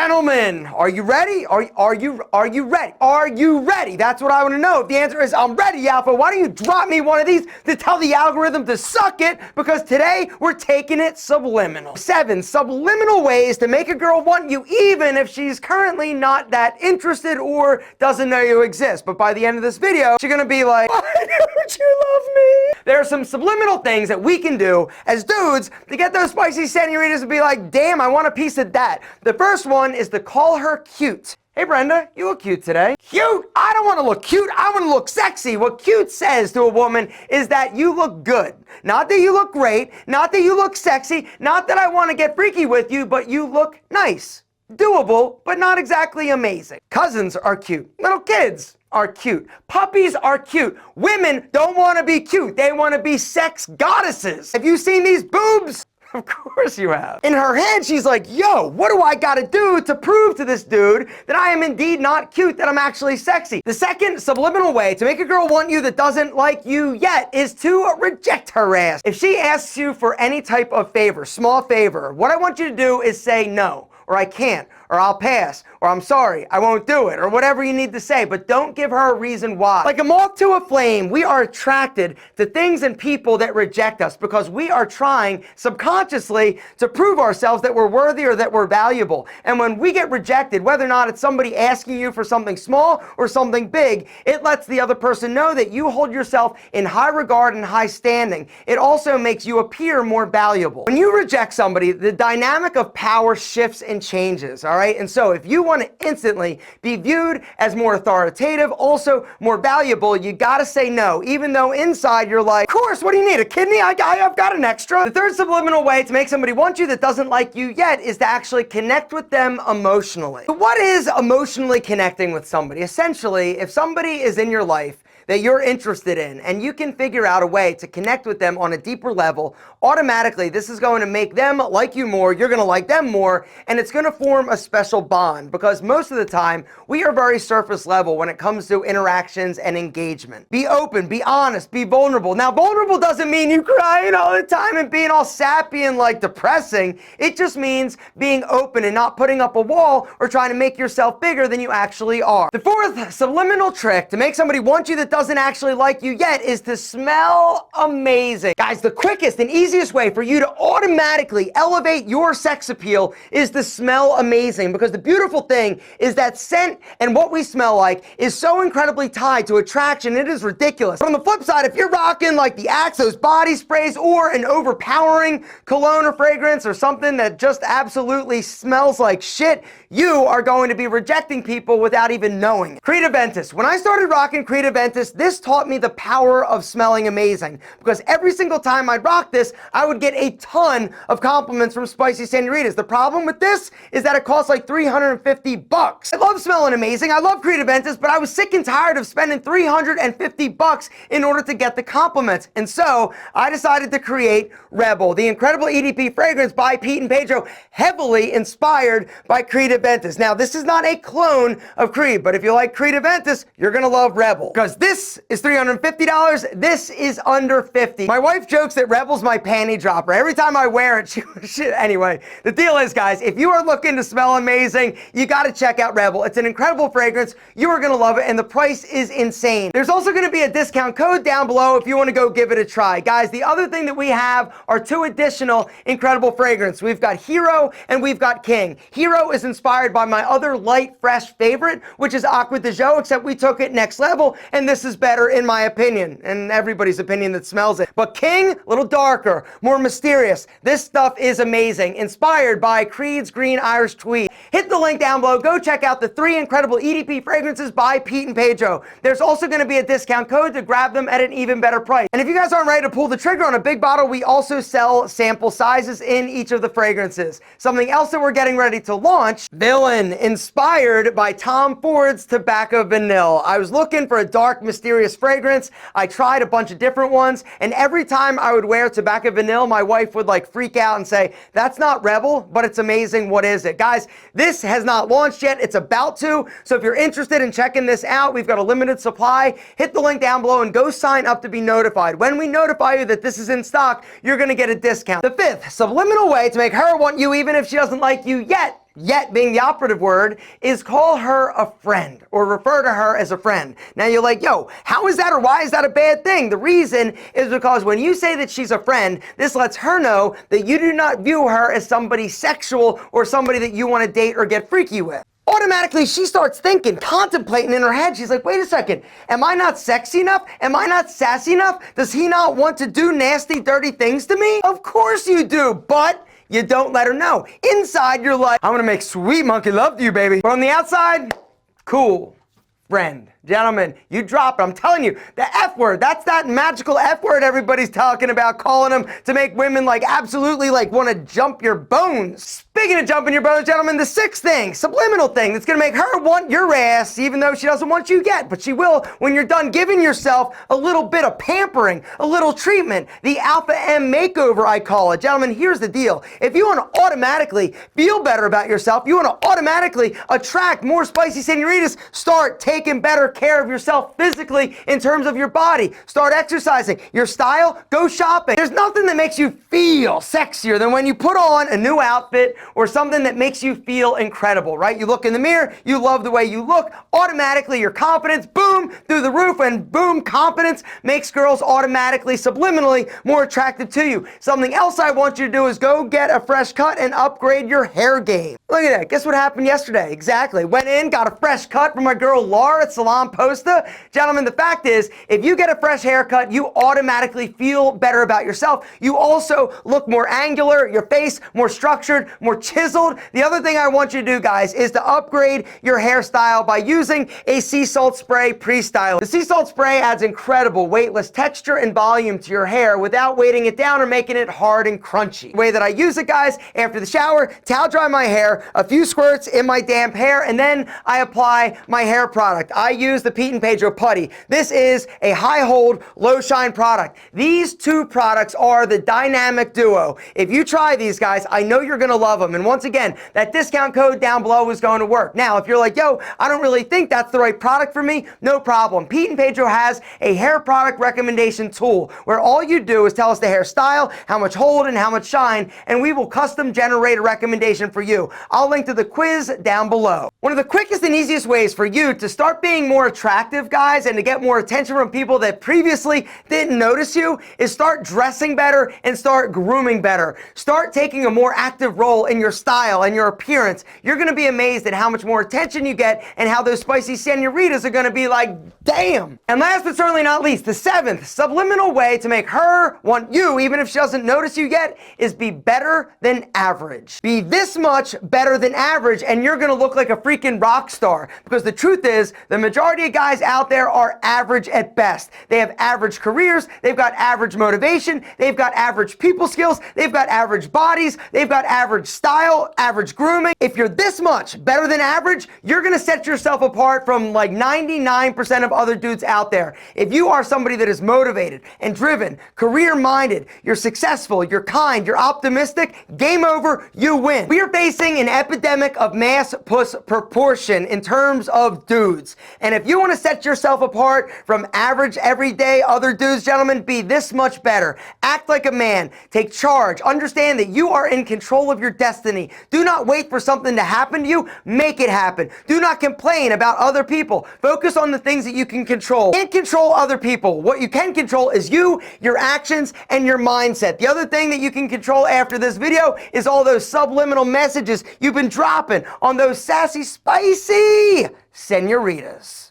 Gentlemen, are you ready? Are you ready? Are you ready? That's what I want to know. If the answer is I'm ready, Alpha, why don't you drop me one of these to tell the algorithm to suck it? Because today we're taking it subliminal. 7 subliminal ways to make a girl want you even if she's currently not that interested or doesn't know you exist. But by the end of this video, she's gonna be like, why don't you love me? There are some subliminal things that we can do as dudes to get those spicy senoritas to be like, damn, I want a piece of that. The first one is to call her cute. Hey Brenda, you look cute today. Cute? I don't want to look cute. I want to look sexy. What cute says to a woman is that you look good. Not that you look great, not that you look sexy, not that I want to get freaky with you, but you look nice. Doable, but not exactly amazing. Cousins are cute. Little kids are cute. Puppies are cute. Women don't want to be cute. They want to be sex goddesses. Have you seen these boobs? Of course you have. In her head, she's like, yo, what do I gotta do to prove to this dude that I am indeed not cute, that I'm actually sexy? The second subliminal way to make a girl want you that doesn't like you yet is to reject her ass. If she asks you for any type of favor, small favor, what I want you to do is say no, or I can't, or I'll pass, or I'm sorry, I won't do it, or whatever you need to say, but don't give her a reason why. Like a moth to a flame, we are attracted to things and people that reject us because we are trying subconsciously to prove ourselves that we're worthy or that we're valuable. And when we get rejected, whether or not it's somebody asking you for something small or something big, it lets the other person know that you hold yourself in high regard and high standing. It also makes you appear more valuable. When you reject somebody, the dynamic of power shifts and changes, all right? And so if you want to instantly be viewed as more authoritative, also more valuable, you gotta say no, even though inside you're like, of course, what do you need, a kidney? I've got an extra. The third subliminal way to make somebody want you that doesn't like you yet is to actually connect with them emotionally. But what is emotionally connecting with somebody? Essentially, if somebody is in your life that you're interested in, and you can figure out a way to connect with them on a deeper level, automatically this is going to make them like you more, you're going to like them more, and it's going to form a special bond, because most of the time we are very surface level when it comes to interactions and engagement. Be open, be honest, be vulnerable. Now, vulnerable doesn't mean you crying all the time and being all sappy and like depressing. It just means being open and not putting up a wall or trying to make yourself bigger than you actually are. The fourth subliminal trick to make somebody want you that doesn't actually like you yet is to smell amazing. Guys, the quickest and easiest way for you to automatically elevate your sex appeal is to smell amazing, because the beautiful thing is that scent and what we smell like is so incredibly tied to attraction, it is ridiculous. But on the flip side, if you're rocking like the Axe, those body sprays, or an overpowering cologne or fragrance or something that just absolutely smells like shit, you are going to be rejecting people without even knowing it. Creed Aventus. When I started rocking Creed Aventus, this taught me the power of smelling amazing, because every single time I'd rock this, I would get a ton of compliments from spicy senoritas. The problem with this is that it costs like $350. I love smelling amazing. I love Creed Aventus, but I was sick and tired of spending $350 in order to get the compliments. And so I decided to create Rebel, the incredible EDP fragrance by Pete and Pedro, heavily inspired by Creed Aventus. Now, this is not a clone of Creed, but if you like Creed Aventus, you're gonna love Rebel, because this is $350. This is under $50. My wife jokes that Rebel's my panty dropper. Every time I wear it, anyway, the deal is, guys, if you are looking to smell amazing, you gotta check out Rebel. It's an incredible fragrance. You are gonna love it, and the price is insane. There's also gonna be a discount code down below if you wanna go give it a try. Guys, the other thing that we have are 2 additional incredible fragrances. We've got Hero and we've got King. Hero is inspired by my other light, fresh favorite, which is Aqua de Jo, except we took it next level, and this is better in my opinion, and everybody's opinion that smells it. But King, a little darker, more mysterious. This stuff is amazing, inspired by Creed's Green Irish Tweed. Hit the link down below. Go check out the 3 incredible EDP fragrances by Pete and Pedro. There's also going to be a discount code to grab them at an even better price. And if you guys aren't ready to pull the trigger on a big bottle, we also sell sample sizes in each of the fragrances. Something else that we're getting ready to launch, Villain, inspired by Tom Ford's Tobacco Vanille. I was looking for a dark, mysterious fragrance. I tried a bunch of different ones, and every time I would wear Tobacco Vanille, my wife would like freak out and say, that's not Rebel, but it's amazing. What is it? Guys, this has not launched yet. It's about to. So if you're interested in checking this out, we've got a limited supply. Hit the link down below and go sign up to be notified. When we notify you that this is in stock, you're going to get a discount. The 5th subliminal way to make her want you even if she doesn't like you yet yet being the operative word, is call her a friend or refer to her as a friend. Now you're like, yo, how is that or why is that a bad thing? The reason is because when you say that she's a friend, this lets her know that you do not view her as somebody sexual or somebody that you want to date or get freaky with. Automatically, she starts thinking, contemplating in her head. She's like, wait a second, am I not sexy enough? Am I not sassy enough? Does he not want to do nasty, dirty things to me? Of course you do, but you don't let her know. Inside, you're like, I'm gonna make sweet monkey love to you, baby. But on the outside, cool, friend. Gentlemen, you drop it. I'm telling you, the F word, that's that magical F word everybody's talking about, calling them to make women like absolutely like want to jump your bones. Speaking of jumping your bones, gentlemen, the sixth thing, subliminal thing that's going to make her want your ass even though she doesn't want you yet, but she will when you're done giving yourself a little bit of pampering, a little treatment, the Alpha M Makeover, I call it. Gentlemen, here's the deal. If you want to automatically feel better about yourself, you want to automatically attract more spicy senoritas, start taking better care of yourself physically in terms of your body. Start exercising. Your style, go shopping. There's nothing that makes you feel sexier than when you put on a new outfit or something that makes you feel incredible, right? You look in the mirror, you love the way you look, automatically your confidence, boom, through the roof, and boom, confidence makes girls automatically, subliminally more attractive to you. Something else I want you to do is go get a fresh cut and upgrade your hair game. Look at that. Guess what happened yesterday? Exactly. Went in, got a fresh cut from my girl Laura at Salon Posta. Gentlemen, the fact is, if you get a fresh haircut, you automatically feel better about yourself. You also look more angular, your face more structured, more chiseled. The other thing I want you to do, guys, is to upgrade your hairstyle by using a sea salt spray pre-styling. The sea salt spray adds incredible weightless texture and volume to your hair without weighting it down or making it hard and crunchy. The way that I use it, guys, after the shower, towel dry my hair, a few squirts in my damp hair, and then I apply my hair product. I use the Pete Pedro Putty. This is a high hold, low shine product. These two products are the dynamic duo. If you try these, guys, I know you're gonna love them. And once again, that discount code down below is going to work. Now, if you're like, yo, I don't really think that's the right product for me, no problem. Pete and Pedro has a hair product recommendation tool where all you do is tell us the hairstyle, how much hold and how much shine, and we will custom generate a recommendation for you. I'll link to the quiz down below. One of the quickest and easiest ways for you to start being more attractive, guys, and to get more attention from people that previously didn't notice you is start dressing better and start grooming better. Start taking a more active role in your style and your appearance. You're going to be amazed at how much more attention you get and how those spicy senoritas are going to be like, damn. And last but certainly not least, the seventh subliminal way to make her want you, even if she doesn't notice you yet, is be better than average. Be this much better than average and you're going to look like a freaking rock star. Because the truth is, the majority of guys out there are average at best. They have average careers, they've got average motivation, they've got average people skills, they've got average bodies, they've got average style, average grooming. If you're this much better than average, you're gonna set yourself apart from like 99% of other dudes out there. If you are somebody that is motivated and driven, career-minded, you're successful, you're kind, you're optimistic, game over, you win. We are facing an epidemic of mass puss proportion in terms of dudes. And if you want to set yourself apart from average, everyday other dudes, gentlemen, be this much better. Act like a man. Take charge. Understand that you are in control of your destiny. Do not wait for something to happen to you. Make it happen. Do not complain about other people. Focus on the things that you can control. You can't control other people. What you can control is you, your actions, and your mindset. The other thing that you can control after this video is all those subliminal messages you've been dropping on those sassy, spicy senoritas.